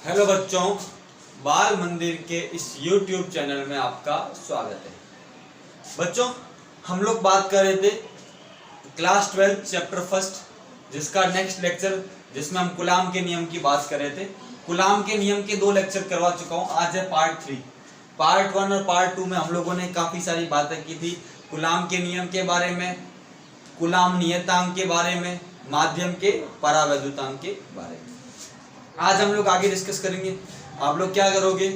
Hello बच्चों, बाल मंदिर के इस YouTube चैनल में आपका स्वागत है। बच्चों, हम लोग बात कर रहे थे क्लास 12 चैप्टर फर्स्ट, जिसका नेक्स्ट लेक्चर जिसमें हम कूलाम के नियम की बात कर रहे थे। कूलाम के नियम के 2 लेक्चर करवा चुका हूँ। आज है पार्ट 3। पार्ट 1 और पार्ट 2 में हम लोगों ने काफी सारी बातें की थी कूलाम के नियम के बारे में, कूलाम नियतांक के बारे में, माध्यम के परावैद्युतांक के बारे में। आज हम लोग आगे डिस्कस करेंगे। आप लोग क्या करोगे,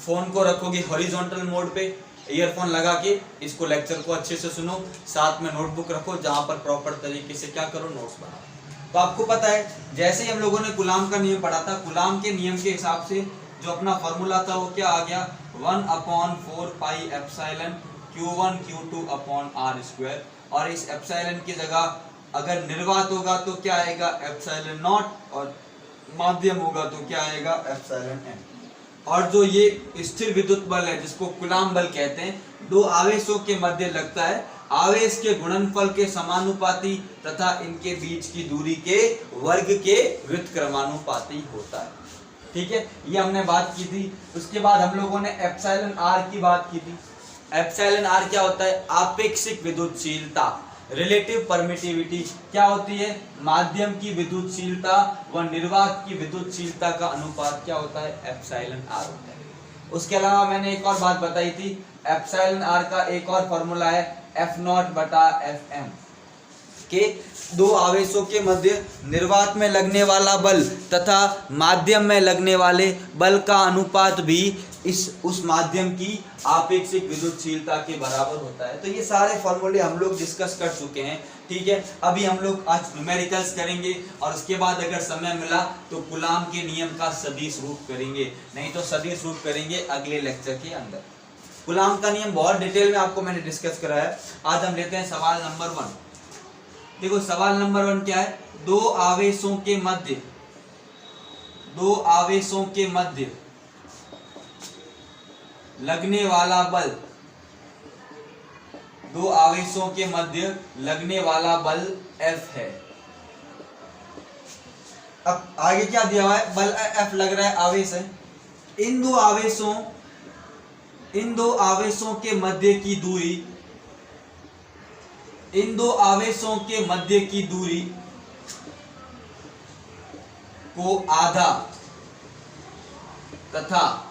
फोन को रखोगे हॉरिजॉन्टल मोड पे, ईयरफोन लगा के इसको लेक्चर को अच्छे से सुनो, साथ में नोटबुक रखो जहां पर प्रॉपर तरीके से क्या करो, नोट्स बनाओ। तो आपको पता है जैसे ही हम लोगों ने कूलाम का नियम पढ़ा था, कूलाम के नियम के हिसाब से जो अपना फॉर्मूला था वो क्या आ गया, 1/4 pi epsilon Q1 Q2 upon r²। और इस एप्सिलॉन की जगह अगर निर्वात होगा तो क्या आएगा, एप्सिलॉन नॉट, और माध्यम होगा तो क्या आएगा, एप्सिलॉन n। और जो ये स्थिर विद्युत बल है जिसको कूलाम बल कहते हैं, दो आवेशों के मध्य लगता है, आवेश के गुणनफल के समानुपाती तथा इनके बीच की दूरी के वर्ग के व्युत्क्रमानुपाती होता है। ठीक है, ये हमने बात की थी। उसके बाद हम लोगों ने एप्सिलॉन r की बात की थी। एप्सिलॉन r क्या होता है, आपेक्षिक विद्युतशीलता, रिलेटिव परमिटिविटी। क्या होती है, माध्यम की विद्युतशीलता व निर्वात की विद्युतशीलता का अनुपात क्या होता है, एप्सिलॉन r होता है। उसके अलावा मैंने एक और बात बताई थी, एप्सिलॉन r का एक और फॉर्मूला है F0/Fm के दो आवेशों के मध्य निर्वात में लगने वाला बल तथा माध्यम में लगने वाले बल का अनुपात भी उस माध्यम की आपेक्षिक विद्युतशीलता के बराबर होता है। तो ये सारे फॉर्मूले हम लोग डिस्कस कर चुके हैं। ठीक है, अभी हम लोग आज न्यूमेरिकल्स करेंगे और उसके बाद अगर समय मिला तो कूलाम के नियम का सदिश रूप करेंगे, नहीं तो सदिश रूप करेंगे अगले लेक्चर के अंदर। कूलाम का नियम बहुत डिटेल में आपको मैंने डिस्कस कराया है। आज हम लेते हैं सवाल नंबर 1। देखो सवाल नंबर 1 क्या है, दो आवेशों के मध्य लगने वाला बल, दो आवेशों के मध्य लगने वाला बल F है। अब आगे क्या दिया हुआ है, बल F लग रहा है, आवेश है। इन दो आवेशों के मध्य की दूरी, इन दो आवेशों के मध्य की दूरी को आधा तथा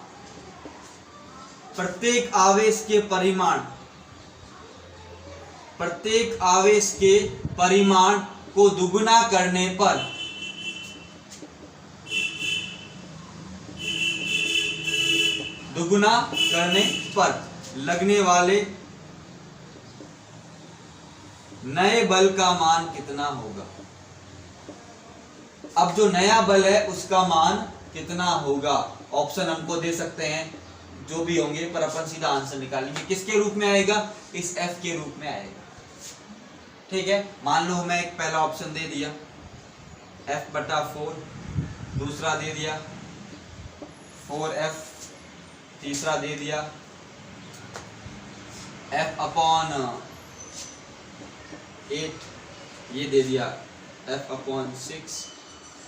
प्रत्येक आवेश के परिमाण को दुगुना करने पर लगने वाले नए बल का मान कितना होगा। अब जो नया बल है उसका मान कितना होगा, ऑप्शन हमको दे सकते हैं जो भी होंगे, पर अपन सीधा आंसर निकालेंगे। किसके रूप में आएगा, इस F के रूप में आएगा। ठीक है, मान लो मैं एक पहला ऑप्शन दे दिया F/4, दूसरा दे दिया 4F, तीसरा दे दिया F/8, ये दे दिया F/6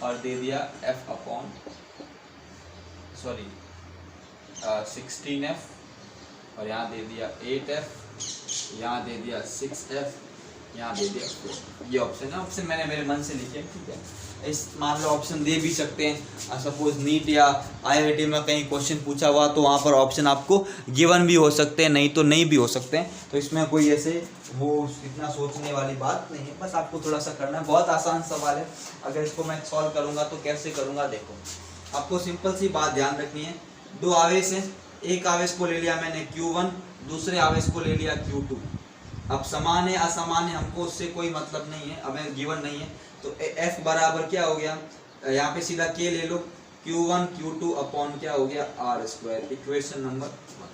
और दे दिया F/16F, और यहाँ दे दिया 8F, यहाँ दे दिया 6F, यहाँ दे दिया 4। ये ऑप्शन है, ऑप्शन मैंने मेरे मन से लिखे। ठीक है, इस मान लो ऑप्शन दे भी सकते हैं। सपोज नीट या IIT में कहीं क्वेश्चन पूछा हुआ तो वहाँ पर ऑप्शन आपको गिवन भी हो सकते हैं, नहीं तो नहीं भी हो सकते हैं। तो इसमें कोई ऐसे वो इतना सोचने वाली बात नहीं है, बस आपको थोड़ा सा करना है। बहुत आसान सवाल है, अगर इसको मैं सॉल्व करूँगा तो कैसे करूँगा, देखो आपको सिंपल सी बात ध्यान रखनी है। दो आवेश हैं, एक आवेश को ले लिया मैंने Q1, दूसरे आवेश को ले लिया Q2। अब समान है असमान है हमको उससे कोई मतलब नहीं है, हमें गिवन नहीं है। तो F बराबर क्या हो गया, यहाँ पे सीधा K ले लो, Q1 Q2 अपॉन क्या हो गया, r², इक्वेशन नंबर 1।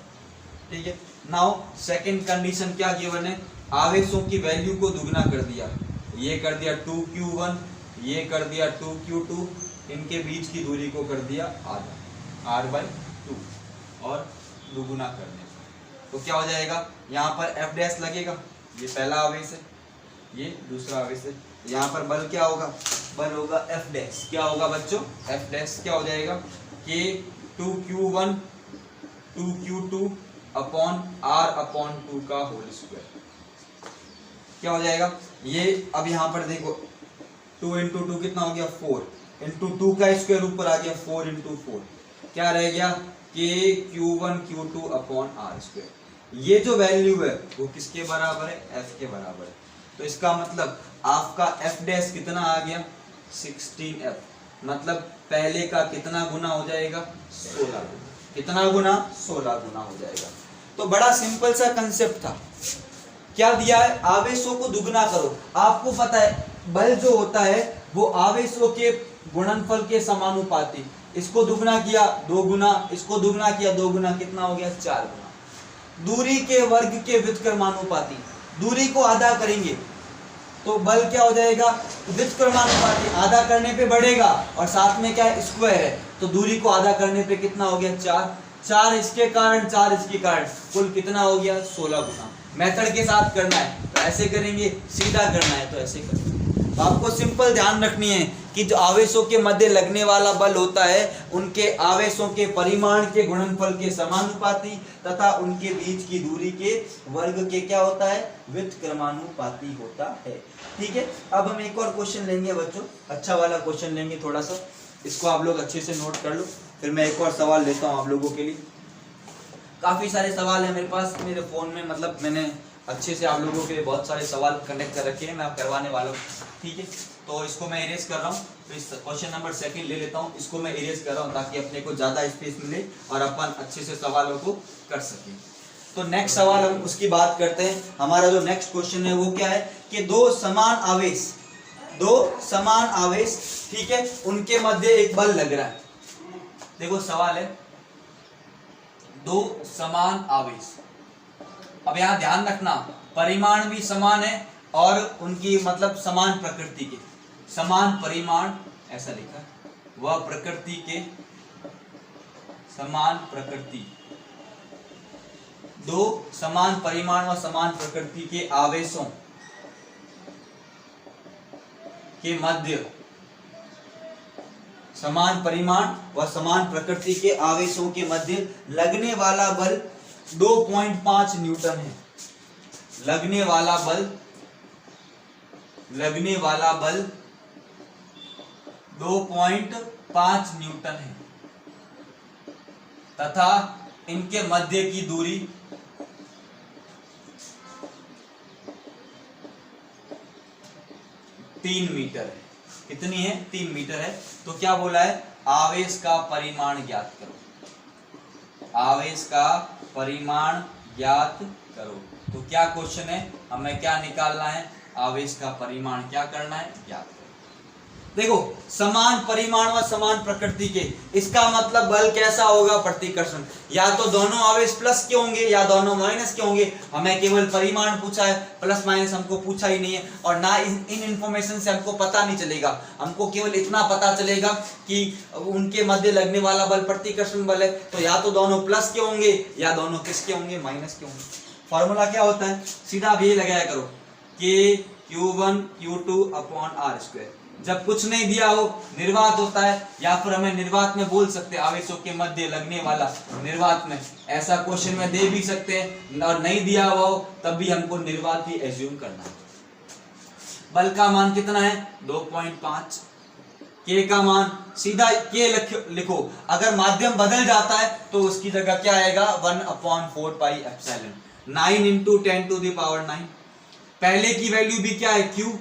ठीक है, नाउ सेकंड कंडीशन क्या गिवन है, आवेशों की वैल्यू को दुगना कर दिया, ये कर दिया 2Q1, ये कर दिया 2Q2, इनके बीच की दूरी को कर दिया आधा, r/2, और दुगुना करने तो क्या हो जाएगा, यहाँ पर F' लगेगा, ये पहला आवेश है, ये दूसरा आवेश है। यहाँ पर बल क्या होगा, बल होगा F डैश। क्या होगा बच्चों, F डैश क्या हो जाएगा, कि 2q1 2q2 upon r upon 2 का होल स्क्वायर क्या हो जाएगा। ये अब यहाँ पर देखो 2 इंटू 2 कितना हो गया 4 इंटू 2 का स्क्वायर ऊपर आ गया 4 इंटू 4 क्या रह गया कि q1 q2 upon r square. ये जो वैल्यू है वो किसके बराबर है, f के बराबर है। तो इसका मतलब आपका f डैश कितना आ गया 16f, मतलब पहले का कितना गुना हो जाएगा 16 गुना। कितना गुना 16 गुना हो जाएगा। तो बड़ा सिंपल सा कंसेप्ट था। क्या दिया है, आवेशों को दुगना करो। आपको पता है बल जो होता है वो आवेशों के गुणनफल के समानुपाती। इसको दुगना किया 2 गुना, इसको दुगना किया 2 गुना, कितना हो गया 4 गुना। दूरी के वर्ग के व्युत्क्रमानुपाती, दूरी को आधा करेंगे तो बल क्या हो जाएगा व्युत्क्रमानुपाती, आधा करने पे बढ़ेगा और साथ में क्या है स्क्वायर है, तो दूरी को आधा करने पे कितना हो गया 4, 4 इसके कारण 4 इसके कारण, कुल कितना हो गया 16 गुना। मेथड के साथ करना है तो ऐसे करेंगे, सीधा करना है तो ऐसे करेंगे। तो आपको सिंपल ध्यान रखनी है कि जो आवेशों के मध्य लगने वाला बल होता है उनके आवेशों के परिमाण के गुणनफल के समानुपाती तथा उनके बीच की दूरी के वर्ग के क्या होता है व्युत्क्रमानुपाती होता है। ठीक है, अब हम एक और क्वेश्चन लेंगे बच्चों, अच्छा वाला क्वेश्चन लेंगे थोड़ा सा, इसको आप लोग अच्छे से नोट कर लो। फिर मैं एक और सवाल लेता हूँ आप लोगों के लिए। काफी सारे सवाल है मेरे पास मेरे फोन में, मतलब मैंने अच्छे से आप लोगों के लिए बहुत सारे सवाल कनेक्ट कर रखे हैं, मैं करवाने वाला हूँ। ठीक है, तो इसको मैं इरेज कर रहा हूँ। तो इस क्वेश्चन नंबर 2 ले लेता हूँ, इसको मैं इरेज कर रहा हूँ ताकि अपने को ज्यादा स्पेस मिले और अपन अच्छे से सवालों को कर सकें। तो नेक्स्ट सवाल हम उसकी बात करते हैं। हमारा जो नेक्स्ट क्वेश्चन है वो क्या है कि दो समान आवेश ठीक है उनके मध्य एक बल लग रहा है। देखो सवाल है दो समान आवेश। अब यहाँ ध्यान रखना परिमाण भी समान है और उनकी मतलब समान प्रकृति के, समान परिमाण ऐसा लिखा, वह प्रकृति के समान प्रकृति, दो समान परिमाण व समान प्रकृति के आवेशों के मध्य, समान परिमाण व समान प्रकृति के आवेशों के मध्य लगने वाला बल 2.5 न्यूटन है। लगने वाला बल 2.5 न्यूटन है तथा इनके मध्य की दूरी 3 मीटर है। कितनी है 3 मीटर है। तो क्या बोला है आवेश का परिमाण ज्ञात करो, आवेश का परिमाण ज्ञात करो। तो क्या क्वेश्चन है, हमें क्या निकालना है, आवेश का परिमाण क्या करना है ज्ञात करो। देखो समान परिमाण व समान प्रकृति के, इसका मतलब बल कैसा होगा प्रतिकर्षण, या तो दोनों आवेश प्लस के होंगे या दोनों माइनस के होंगे। हमें केवल परिमाण पूछा है, प्लस माइनस हमको पूछा ही नहीं है और ना इन इंफॉर्मेशन से हमको पता नहीं चलेगा। हमको केवल इतना पता चलेगा कि उनके मध्य लगने वाला बल प्रतिकर्षण बल है, तो या तो दोनों प्लस के होंगे या दोनों किसके होंगे माइनस के होंगे। फॉर्मूला क्या होता है, सीधा आप ये लगाया करो कि Q1 Q2 upon R square. जब कुछ नहीं दिया हो निर्वात होता है, या फिर हमें निर्वात में बोल सकते हैं आवेशों के मध्य लगने वाला निर्वात में, ऐसा क्वेश्चन में दे भी सकते हैं और नहीं दिया हुआ हो तब भी हमको निर्वात ही एज्यूम करना है। बल का मान कितना है 2.5, के का मान सीधा के लिखो। अगर माध्यम बदल जाता है तो उसकी जगह क्या आएगा 1/4 pi epsilon, 9 into 10 to the power 9। पहले की वैल्यू भी क्या है Q,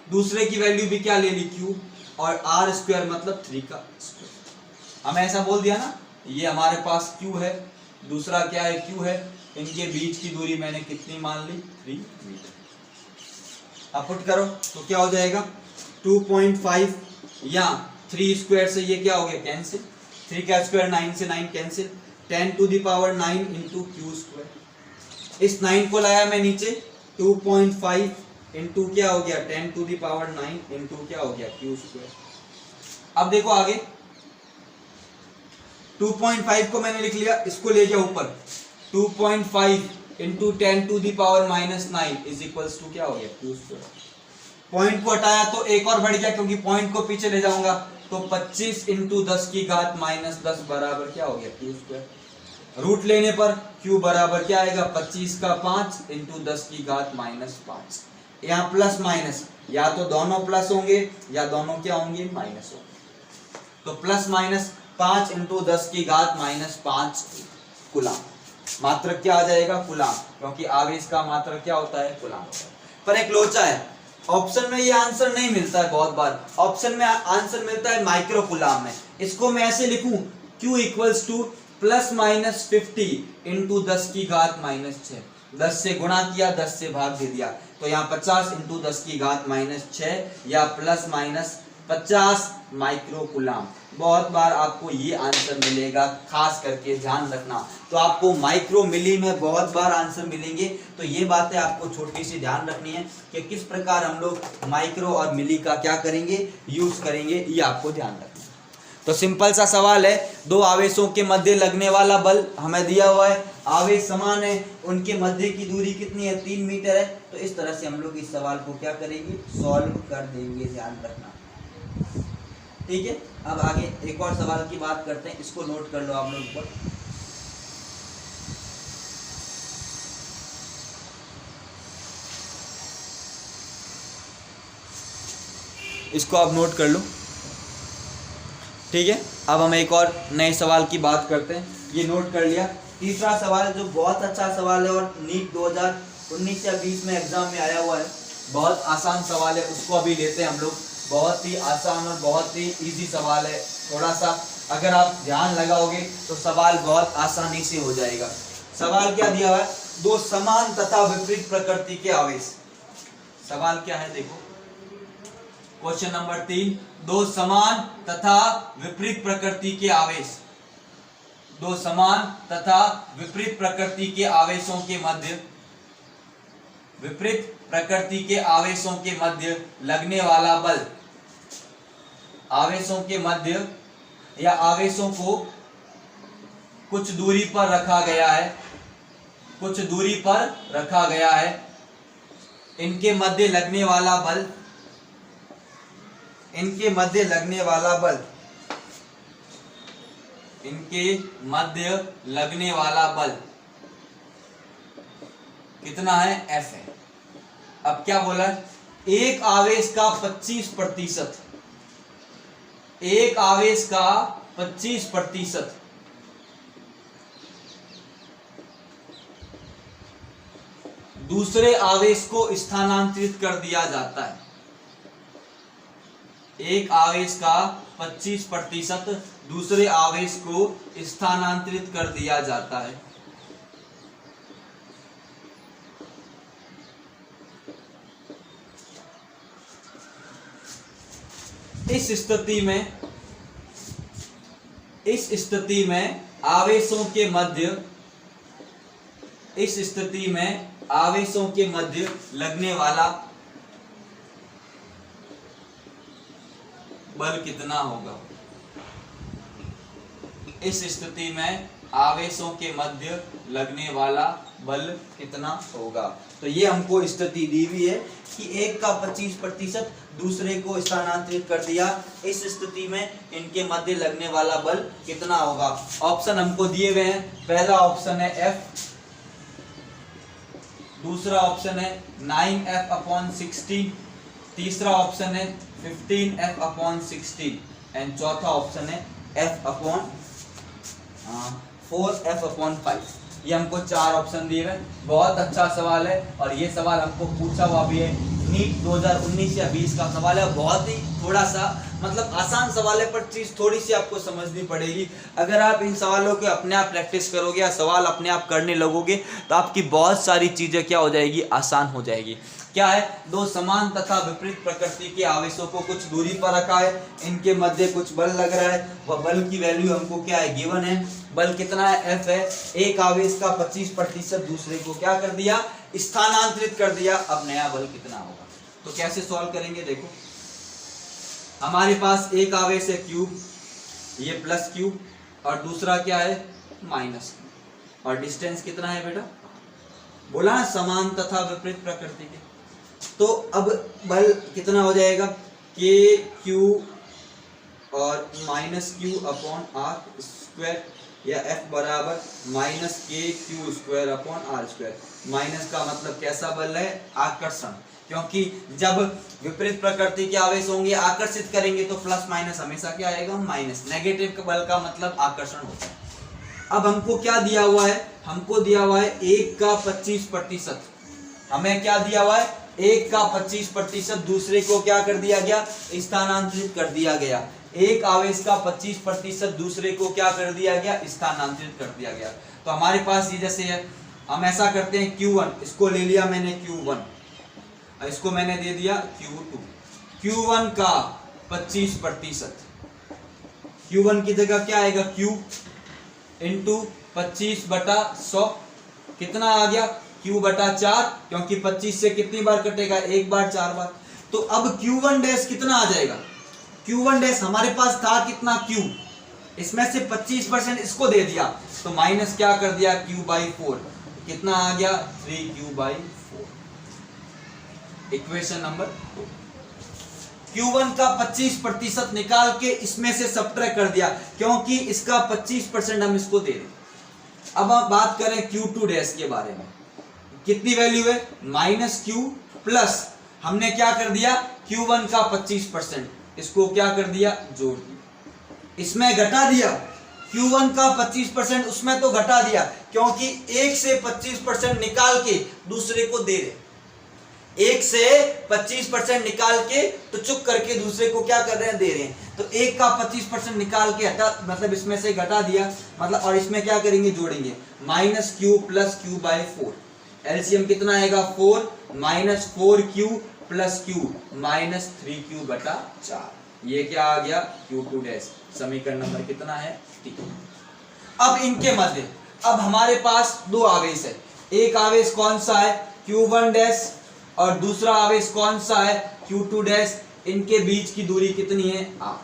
दूसरे की वैल्यू भी क्या ले ली Q, और R स्क्वायर मतलब 3 का स्क्वायर। हमें ऐसा बोल दिया ना, ये हमारे पास Q है, दूसरा क्या है Q है, इनके बीच की दूरी मैंने कितनी मान ली 3 मीटर। अब पुट करो तो क्या हो जाएगा 2.5 या 3 स्क्वायर से ये क्या हो गया कैंसिल, 3 का स्क्वायर 9 से 9 cancel, 10 to the power 9 into Q square. इस 9 को लाया मैं नीचे, 2.5 इंटू क्या हो गया 10 टू द पावर 9 इंटू क्या हो गया Q स्क्वायर। अब देखो आगे 2.5 को मैंने लिख लिया, इसको ले गया ऊपर, 2.5 into 10 to the power -9 is equals to क्या हो गया Q स्क्वायर। पॉइंट को हटाया तो एक और बढ़ गया क्योंकि पॉइंट को पीछे ले जाऊंगा तो 25 इंटू 10 की घात माइनस 10 बराबर क्या हो गया क्यू स्क्वायर। रूट लेने पर क्यू बराबर क्या आएगा 25 का 5 इंटू 10 की घात माइनस 5। यहाँ प्लस माइनस या तो दोनों प्लस होंगे या दोनों क्या होंगे माइनस होंगे। तो प्लस माइनस 5 इंटू 10 की घात माइनस 5 कूलम। मात्रक क्या आ जाएगा कूलम, क्योंकि आवेश का मात्रक क्या होता है कूलम। पर एक लोचा है, ऑप्शन में ये आंसर नहीं मिलता है। बहुत बार ऑप्शन में आंसर मिलता है माइक्रो कूलम में। इसको मैं ऐसे लिखूं Q equals two plus minus 50 into 10 की घात माइनस 6। 10 से गुणा किया, 10 से भाग दे दिया, तो यहाँ 50 इंटू 10 की घात माइनस 6 या प्लस माइनस 50 माइक्रो कूलम। बहुत बार आपको ये आंसर मिलेगा, खास करके ध्यान रखना। तो आपको माइक्रो मिली में बहुत बार आंसर मिलेंगे। तो ये बातें आपको छोटी सी ध्यान रखनी है कि किस प्रकार हम लोग माइक्रो और मिली का क्या करेंगे यूज करेंगे, ये आपको ध्यान रखना है। तो सिंपल सा सवाल है, दो आवेशों के मध्य लगने वाला बल हमें दिया हुआ है, आवेश समान है, उनके मध्य की दूरी कितनी है 3 मीटर है। तो इस तरह से हम लोग इस सवाल को क्या करेंगे सॉल्व कर देंगे, ध्यान रखना। ठीक है, अब आगे एक और सवाल की बात करते हैं, इसको नोट कर लो आप लोग ऊपर। इसको आप नोट कर लो। ठीक है, अब हम एक और नए सवाल की बात करते हैं। ये नोट कर लिया। तीसरा सवाल जो बहुत अच्छा सवाल है और नीट 2019 या 20 में एग्जाम में आया हुआ है, बहुत आसान सवाल है, उसको अभी लेते हैं हम लोग। बहुत ही आसान और बहुत ही इजी सवाल है। थोड़ा सा अगर आप ध्यान लगाओगे तो सवाल बहुत आसानी से हो जाएगा। सवाल क्या दिया हुआ है, दो समान तथा विपरीत प्रकृति के आवेश। सवाल क्या है देखो, क्वेश्चन नंबर 3, दो समान तथा विपरीत प्रकृति के आवेश। दो समान तथा विपरीत प्रकृति के आवेशों के मध्य, विपरीत प्रकृति के आवेशों के मध्य लगने वाला बल। आवेशों के मध्य या आवेशों को कुछ दूरी पर रखा गया है, कुछ दूरी पर रखा गया है। इनके मध्य लगने वाला बल, इनके मध्य लगने वाला बल, इनके मध्य लगने वाला बल कितना है F है। अब क्या बोला, एक आवेश का 25%, एक आवेश का 25% दूसरे आवेश को स्थानांतरित कर दिया जाता है। एक आवेश का 25% दूसरे आवेश को स्थानांतरित कर दिया जाता है। इस स्थिति में आवेशों के मध्य, इस स्थिति में आवेशों के मध्य लगने वाला बल कितना होगा। इस स्थिति में आवेशों के मध्य लगने वाला बल कितना होगा। तो ये हमको स्थिति दी हुई है कि एक का 25% दूसरे को स्थानांतरित कर दिया। इस स्थिति में इनके मध्य लगने वाला बल कितना होगा। ऑप्शन हमको दिए हुए हैं, पहला ऑप्शन है F, दूसरा ऑप्शन है 9F/16, तीसरा ऑप्शन है 15F/16 एंड चौथा ऑप्शन है F/4F/5। ये हमको 4 ऑप्शन दिए हैं। बहुत अच्छा सवाल है और ये सवाल हमको पूछा हुआ भी है, नीट 2019 या 20 का सवाल है। बहुत ही थोड़ा सा मतलब आसान सवाल है, पर चीज थोड़ी सी आपको समझनी पड़ेगी। अगर आप इन सवालों के अपने आप प्रैक्टिस करोगे या सवाल अपने आप करने लगोगे तो आपकी बहुत सारी चीजें क्या हो जाएगी, आसान हो जाएगी। क्या है, दो समान तथा विपरीत प्रकृति के आवेशों को कुछ दूरी पर रखा है, इनके मध्य कुछ बल लग रहा है, वह बल की वैल्यू हमको क्या है गिवन है। बल कितना है F है। एक आवेश का 25% दूसरे को क्या कर दिया, स्थानांतरित कर दिया। अब नया बल कितना होगा, तो कैसे सॉल्व करेंगे देखो। हमारे पास एक आवेश है Q, ये प्लस Q और दूसरा क्या है माइनस Q, और डिस्टेंस कितना है बेटा, बोला ना समान तथा विपरीत प्रकृति के। तो अब बल कितना हो जाएगा, KQ और minus Q upon R square, या F बराबर minus K Q square upon R square. Minus का मतलब कैसा बल है? आकर्षण, क्योंकि जब विपरीत प्रकृति के आवेश होंगे आकर्षित करेंगे तो प्लस माइनस हमेशा क्या आएगा? माइनस। नेगेटिव बल का मतलब आकर्षण होता है। अब हमको क्या दिया हुआ है? हमको दिया हुआ है 1 का 25%। हमें क्या दिया हुआ है? 1 का 25%। दूसरे को क्या कर दिया गया? स्थानांतरित कर दिया गया। एक आवेश का 25% दूसरे को क्या कर दिया गया? स्थानांतरित कर दिया गया। तो हमारे पास ये जैसे है, हम ऐसा करते हैं Q1, इसको ले लिया मैंने Q1, इसको मैंने दे दिया Q2। Q1 का 25%, Q1 की जगह क्या आएगा? Q इंटू 25/100, कितना आ गया? Q/4, क्योंकि 25 से कितनी बार कटेगा? एक बार, 4 बार। तो अब Q1 डैश कितना आ जाएगा? Q1 डैश हमारे पास था कितना? Q, इसमें से 25% इसको दे दिया तो माइनस क्या कर दिया? Q/4, कितना आ गया? 3Q/4। Equation number 2। Q1 का 25% निकाल के इसमें से सब्ट्रैक्ट कर दिया, क्योंकि इसका 25% हम इसको दे रहे। अब हम बात करें Q2 डैश के बारे में, कितनी वैल्यू है? -Q प्लस हमने क्या कर दिया? Q1 का 25%, इसको क्या कर दिया? जोड़ दिया। इसमें घटा दिया, Q1 का 25% उसमें तो घटा दिया, क्योंकि 1 से 25% निकाल के दूसरे को दे रहे। 1 से 25% निकाल के तो चुप करके दूसरे को क्या कर रहे हैं? दे रहे हैं। तो 1 का 25% निकाल के हटा, मतलब इसमें से घटा दिया, मतलब, और इसमें क्या करेंगे? जोड़ेंगे। -Q प्लस Q/4, एलसीएम कितना आएगा? 4 -4Q प्लस Q -3Q/4। ये क्या आ गया? Q2 dash. समीकरण नंबर कितना है? 3। अब इनके मध्य, अब हमारे पास दो आवेश है। एक आवेश कौन सा है? Q1 डैश, और दूसरा आवेश कौन सा है? Q2 dash. इनके बीच की दूरी कितनी है? r।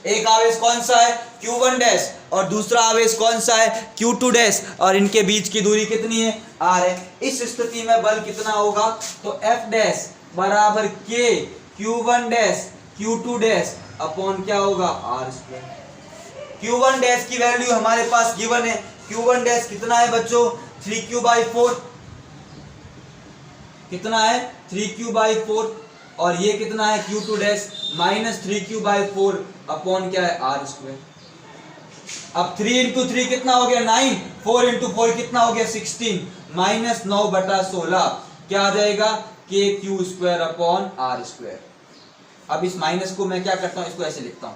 एक आवेश कौन सा है? Q1 डैश, और दूसरा आवेश कौन सा है? Q2 डैश, और इनके बीच की दूरी कितनी है? r है। इस स्थिति में बल कितना होगा? तो F डैश बराबर K Q1 dash Q2 dash upon क्या होगा? r²। Q1 डैश की वैल्यू हमारे पास गिवन है। Q1 डैश कितना है बच्चों? 3Q/4। कितना है? 3Q/4। और ये कितना है? Q2 डैश -3Q/4 अपॉन क्या है? r²। अब 3 इंटू 3 कितना हो गया? 9। 4 इंटू 4 कितना हो गया? 16। -9/16 क्या आ जाएगा? KQ² upon r²। अब इस माइनस को मैं क्या करता हूं? इसको ऐसे लिखता हूं,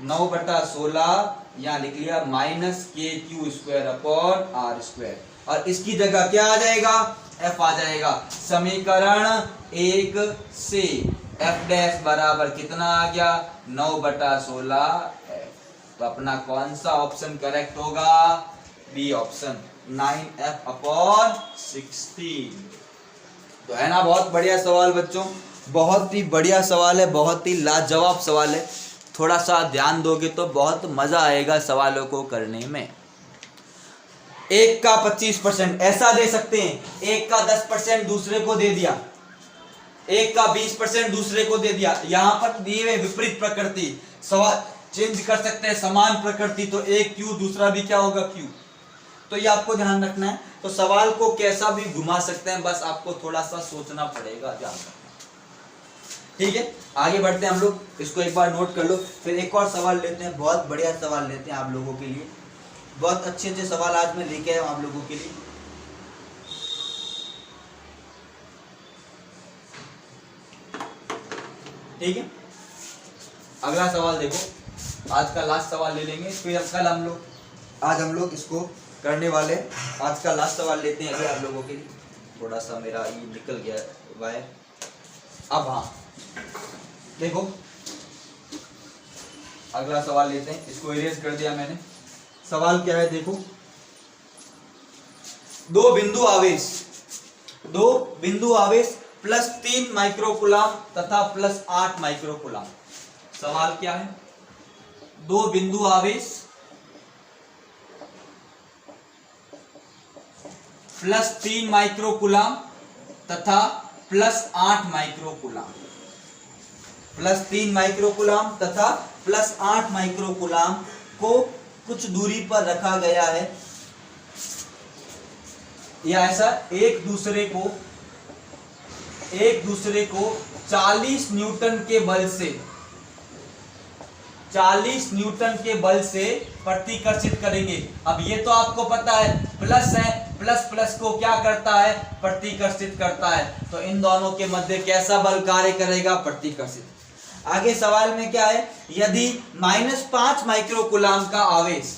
9/16 यहां लिख लिया -KQ² अपॉन r², और इसकी जगह क्या आ जाएगा? F आ जाएगा। समीकरण 1 से F डैश बराबर कितना आ गया? 9/16 F। तो अपना कौन सा ऑप्शन करेक्ट होगा? B option, 9F upon 16। तो है ना, बहुत बढ़िया सवाल बच्चों, बहुत ही बढ़िया सवाल है, बहुत ही लाजवाब सवाल है। थोड़ा सा ध्यान दोगे तो बहुत मजा आएगा सवालों को करने में। 1 का 25% ऐसा दे सकते हैं, 1 का 10% दूसरे को दे दिया, 1 का 20% दूसरे को दे दिया। यहां पर दिए हुए विपरीत प्रकृति, सवाल चेंज कर सकते हैं, समान प्रकृति, तो एक Q दूसरा भी क्या होगा? Q। तो ये आपको ध्यान रखना है। तो सवाल को कैसा भी घुमा सकते हैं, बस आपको थोड़ा सा सोचना पड़ेगा, ध्यान रखना। ठीक है, आगे बढ़ते हैं हम लोग, इसको एक बार नोट कर लो, फिर एक और सवाल लेते हैं। बहुत बढ़िया सवाल लेते हैं आप लोगों के लिए, बहुत अच्छे अच्छे सवाल आज मैं लेके आया हूं आप लोगों के लिए। ठीक है, अगला सवाल देखो, आज का लास्ट सवाल ले लेंगे, फिर कल हम लोग, आज हम लोग इसको करने वाले। आज का लास्ट सवाल लेते हैं अभी आप लोगों के लिए। थोड़ा सा मेरा ये निकल गया वायर। अब हाँ देखो, अगला सवाल लेते हैं, इसको इरेज कर दिया मैंने। सवाल क्या है देखो, दो बिंदु आवेश +3 माइक्रोकूलम तथा +8 माइक्रोकूलम। सवाल क्या है? दो बिंदु आवेश +3 माइक्रोकूलम तथा +8 माइक्रोकूलम, +3 माइक्रोकूलम तथा प्लस 8 माइक्रोकुलाम को कुछ दूरी पर रखा गया है, या ऐसा एक दूसरे को 40 न्यूटन के बल से प्रतिकर्षित करेंगे। अब ये तो आपको पता है प्लस है, प्लस प्लस को क्या करता है, प्रतिकर्षित करता है। तो इन दोनों के मध्य कैसा बल कार्य करेगा, प्रतिकर्षित। आगे सवाल में क्या है, यदि -5 माइक्रोकुलाम का आवेश,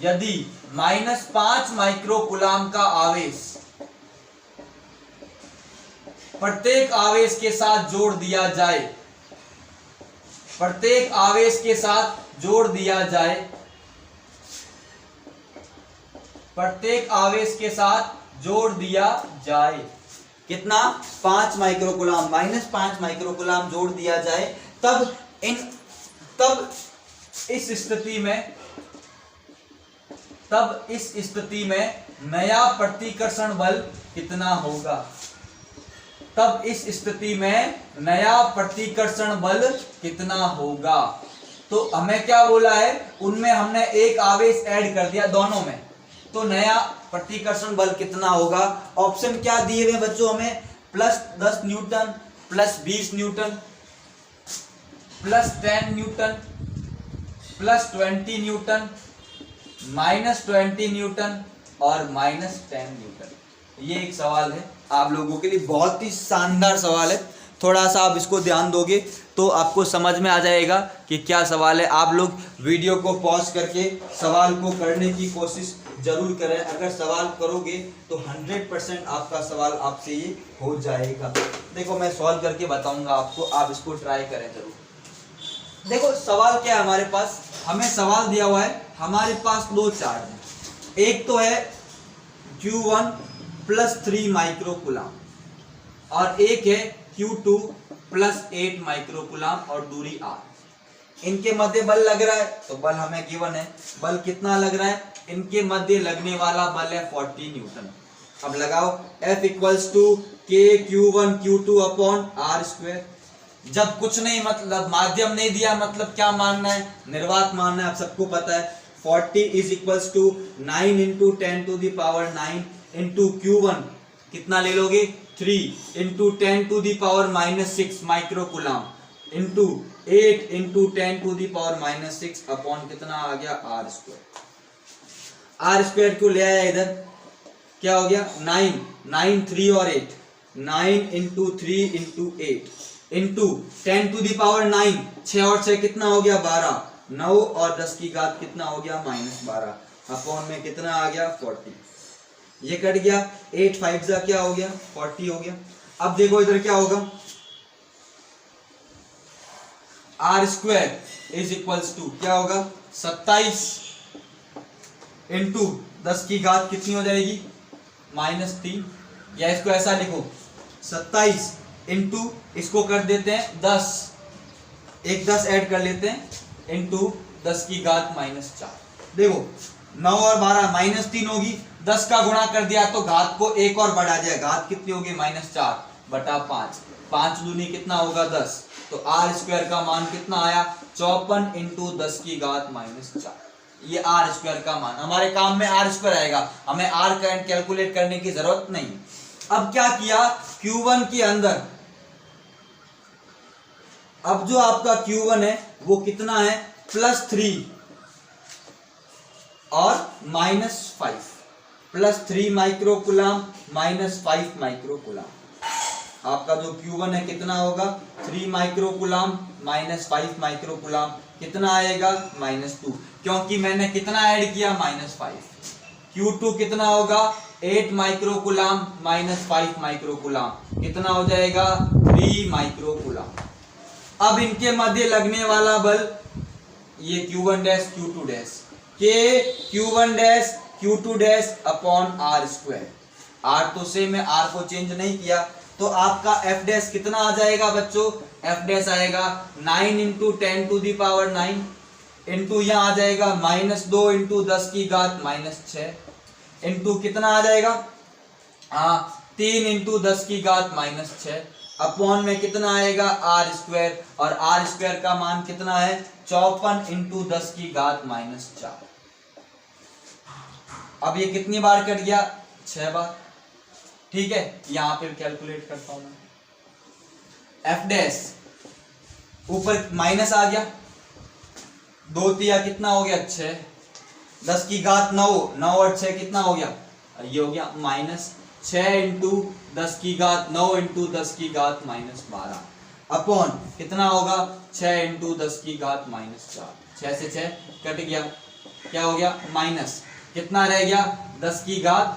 यदि -5 माइक्रोकुलाम का आवेश प्रत्येक आवेश के साथ जोड़ दिया जाए, प्रत्येक आवेश के साथ जोड़ दिया जाए, प्रत्येक आवेश के साथ जोड़ दिया जाए, कितना, 5 माइक्रोकुलाम, -5 माइक्रोकुलाम जोड़ दिया जाए, तब इस स्थिति में नया प्रतिकर्षण बल कितना होगा, तब इस स्थिति में नया प्रतिकर्षण बल कितना होगा। तो हमें क्या बोला है, उनमें हमने एक आवेश ऐड कर दिया दोनों में, तो नया प्रतिकर्षण बल कितना होगा। ऑप्शन क्या दिए हुए बच्चों हमें, +10 Newton, +20 Newton, +10 Newton, +20 Newton, -20 Newton और -10 न्यूटन। ये एक सवाल है आप लोगों के लिए, बहुत ही शानदार सवाल है। थोड़ा सा आप इसको ध्यान दोगे तो आपको समझ में आ जाएगा कि क्या सवाल है। आप लोग वीडियो को पॉज करके सवाल को करने की कोशिश जरूर करें। अगर सवाल करोगे तो 100% आपका सवाल आपसे ये हो जाएगा। देखो मैं सॉल्व करके बताऊंगा आपको, आप इसको ट्राई करें जरूर। देखो सवाल क्या है हमारे पास, हमें सवाल दिया हुआ है, हमारे पास दो चार्ज हैं, एक तो है Q1 +3 माइक्रोकुलाम और एक है Q2 +8 माइक्रोकुलाम और दूरी R। इनके मध्य बल लग रहा है, तो बल हमें गिवन है, बल कितना लग रहा है, इनके मध्य लगने वाला बल है 40 न्यूटन। अब लगाओ F = KQ1 Q2 R²। जब कुछ नहीं मतलब माध्यम नहीं दिया, मतलब क्या मानना है, निर्वात मानना है, आप सबको पता है। 40 = 9 × 10⁻9 × Q1 कितना ले लोगे, 3 × 10⁻⁻6 माइक्रोकुलाम इंटू 8 × 10⁻⁻6 अपॉन कितना आ गया, R²। R² को ले आया इधर, क्या हो गया, 9 3 और 8, 9 × 3 × 8 इंटू 10⁻9, 6 और 6 कितना हो गया, 12, 9 और 10 की घात कितना हो गया, -12 अपॉन में कितना आ गया, 40। ये कट गया, 8 5 जा क्या हो गया, 40 हो गया। अब देखो इधर क्या होगा, R² क्या होगा, 27 इंटू 10 की घात कितनी हो जाएगी, -3, या इसको ऐसा लिखो 27 इंटू इसको कर देते हैं 10, एक 10 ऐड कर लेते हैं, इंटू 10 की घात -4। देखो 9 और 12 -3 होगी, 10 का गुणा कर दिया तो घात को एक और बढ़ा दिया, घात कितनी होगी, -4/5, 5 दूनी कितना होगा, 10। तो R² का मान कितना आया, 54 इंटू 10 की घात -4। ये R² का मान, हमारे काम में R² आएगा, हमें R करंट कैलकुलेट करने की जरूरत नहीं। अब क्या किया, Q1 के अंदर, अब जो आपका Q1 है वो कितना है, +3 और -5, +3 माइक्रोकुलाम -5 माइक्रोकुलाम। आपका जो Q1 है कितना होगा, 3 माइक्रोकुलाम -5 माइक्रोकुलाम, कितना आएगा, -2, क्योंकि मैंने कितना ऐड किया, -5। Q2 कितना होगा, 8 माइक्रोकुलाम -5 माइक्रोकुलाम, कितना हो जाएगा, 3 माइक्रोकुलाम। अब इनके मध्य लगने वाला बल, ये Q1' Q2', Q1' Q2' upon R²। R तो सेम है, R को चेंज नहीं किया, तो आपका F' कितना आ जाएगा बच्चों, F' आएगा 9 × 10⁻9 इंटू यहाँ आ जाएगा -2 × 10 की घात -6 इंटू कितना आ जाएगा, 3 × 10 की घात -6 अपॉन में कितना आएगा आर स्क्वायर, और आर स्क्वायर का मान कितना है 54 इंटू 10 की घात -4। अब ये कितनी बार कट गया 6 बार। ठीक है, यहां पे कैलकुलेट करता हूं मैं। एफ डैश ऊपर माइनस आ गया, 2 तिया कितना हो गया 6, 10 की घात 9, 9 और 6 कितना हो गया, ये हो गया -6 इंटू 10 की घात 9 इंटू 10 की घात -12 अपॉन कितना होगा 6 इंटू 10 की घात -4। 6 से 6 कट गया, क्या हो गया माइनस, कितना रह गया 10 की घात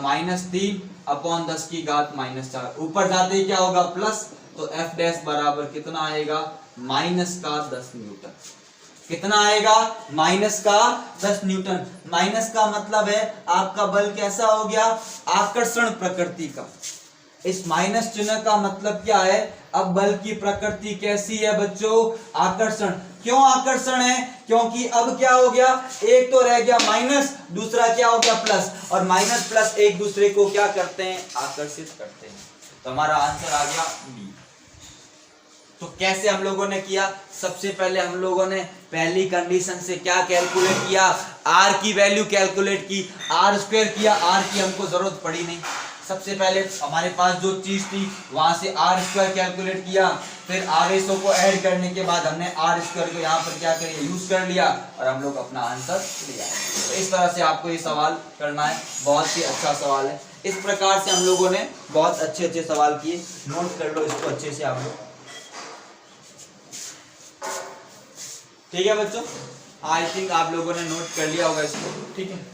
-3 अपॉन 10 की घात -4। ऊपर जाते ही क्या होगा प्लस, तो एफ डैश बराबर कितना आएगा -10 न्यूटन। कितना आएगा -10 न्यूटन। माइनस का मतलब है आपका बल कैसा हो गया, आकर्षण प्रकृति का। इस माइनस चिन्ह का मतलब क्या है, अब बल की प्रकृति कैसी है बच्चों, आकर्षण। क्यों आकर्षण है, क्योंकि अब क्या हो गया, एक तो रह गया माइनस, दूसरा क्या हो गया प्लस, और माइनस प्लस एक दूसरे को क्या करते हैं, आकर्षित करते हैं। तो हमारा आंसर आ गया बी। तो कैसे हम लोगों ने किया, सबसे पहले हम लोगों ने पहली कंडीशन से क्या कैलकुलेट किया, आर की वैल्यू कैलकुलेट की, आर स्क्वायर किया, आर की हमको जरूरत पड़ी नहीं। सबसे पहले हमारे पास जो चीज थी वहां से आर स्क्वायर कैलकुलेट किया, फिर आवेशों को ऐड करने के बाद हमने आर स्क्वायर को यहाँ पर क्या करिए यूज कर लिया, और हम लोग अपना आंसर लिया। तो इस तरह से आपको ये सवाल करना है, बहुत ही अच्छा सवाल है। इस प्रकार से हम लोगों ने बहुत अच्छे अच्छे सवाल किए, नोट कर लो इसको अच्छे से आप लोग। ठीक है बच्चों, आई थिंक आप लोगों ने नोट कर लिया होगा इसको। ठीक है,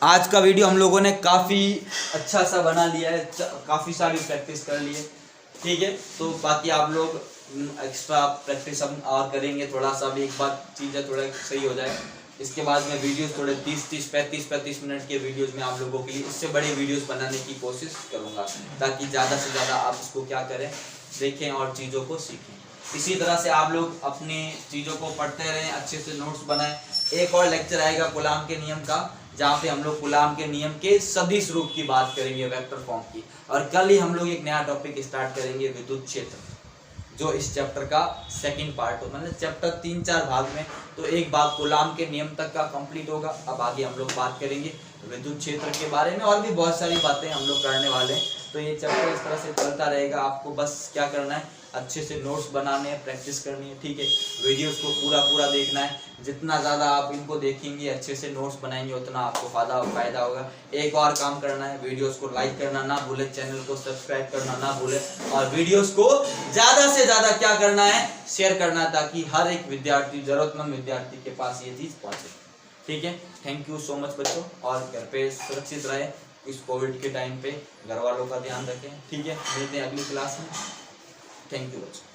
आज का वीडियो हम लोगों ने काफी अच्छा सा बना लिया है, काफी सारी प्रैक्टिस कर ली है। ठीक है, तो बाकी आप लोग एक्स्ट्रा प्रैक्टिस हम और करेंगे, थोड़ा सा भी एक बात चीज़ें थोड़ा सही हो जाए। इसके बाद में वीडियोस थोड़े 30-30, 35-35 मिनट के वीडियोस में आप लोगों के लिए इससे बड़े वीडियोस बनाने की कोशिश करूंगा, ताकि ज़्यादा से ज़्यादा आप इसको क्या करें, देखें और चीज़ों को सीखें। इसी तरह से आप लोग अपनी चीज़ों को पढ़ते रहें, अच्छे से नोट्स बनाएं। एक और लेक्चर आएगा कूलाम के नियम का, जहाँ पे हम लोग कूलाम के नियम के सदिश रूप की बात करेंगे, वेक्टर फॉर्म की। और कल ही हम लोग एक नया टॉपिक स्टार्ट करेंगे, विद्युत क्षेत्र, जो इस चैप्टर का सेकंड पार्ट हो, मतलब चैप्टर 3-4 भाग में, तो एक भाग कूलाम के नियम तक का कंप्लीट होगा। अब आगे हम लोग बात करेंगे विद्युत क्षेत्र के बारे में, और भी बहुत सारी बातें हम लोग करने वाले हैं। तो ये चैप्टर इस तरह से चलता रहेगा, आपको बस क्या करना है, अच्छे से नोट्स बनाने हैं, प्रैक्टिस करनी है। ठीक है, वीडियोस को पूरा देखना है, जितना ज़्यादा आप इनको देखेंगे, अच्छे से नोट्स बनाएंगे, उतना आपको फायदा होगा। एक और काम करना है, वीडियोस को लाइक करना ना भूले, चैनल को सब्सक्राइब करना ना भूले, और वीडियोस को ज़्यादा से ज़्यादा क्या करना है, शेयर करना, ताकि हर एक विद्यार्थी, जरूरतमंद विद्यार्थी के पास ये चीज़ पहुँचे। ठीक है, थैंक यू सो मच बच्चों, और घर पे सुरक्षित रहे इस कोविड के टाइम पे, घर वालों का ध्यान रखें। ठीक है, मिलते हैं अगली क्लास में। थैंक यू बच्चों।